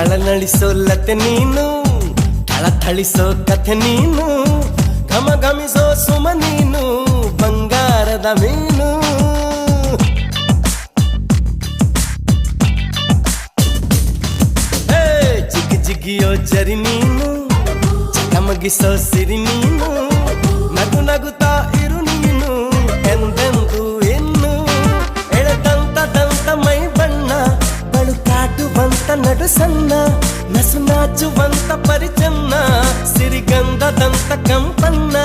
ಥಳನಳಿಸೋ ಲತೆ ನೀನು, ಥಳಥಳಿಸೋ ಕಥೆ ನೀನು, ಘಮ ಘಮಿಸೋ ಸುಮ ನೀನು, ಬಂಗಾರದ ಮೀನು. ಜಿಗಿ ಜಿಗಿಯೋ ಜರಿ ನೀನು, ಚಕಮಗಿಸೋ ಸಿರಿ ನೀನು, ನಗು ನಗುತ್ತಾ ಇರು ನೀನು ಎಂದೆಂದು ಇನ್ನು. ಎಳೆದಂತ ದಂತ ಮೈ ಬಣ್ಣ, ಬಳುಕಾಟುವಂತ ನಡು ಸಣ್ಣ, ನಸು ನಾಚುವಂತ ಪರಿಚನ್ನ, ಸಿರಿಗಂಧದಂತ ಕಂಪನ್ನ.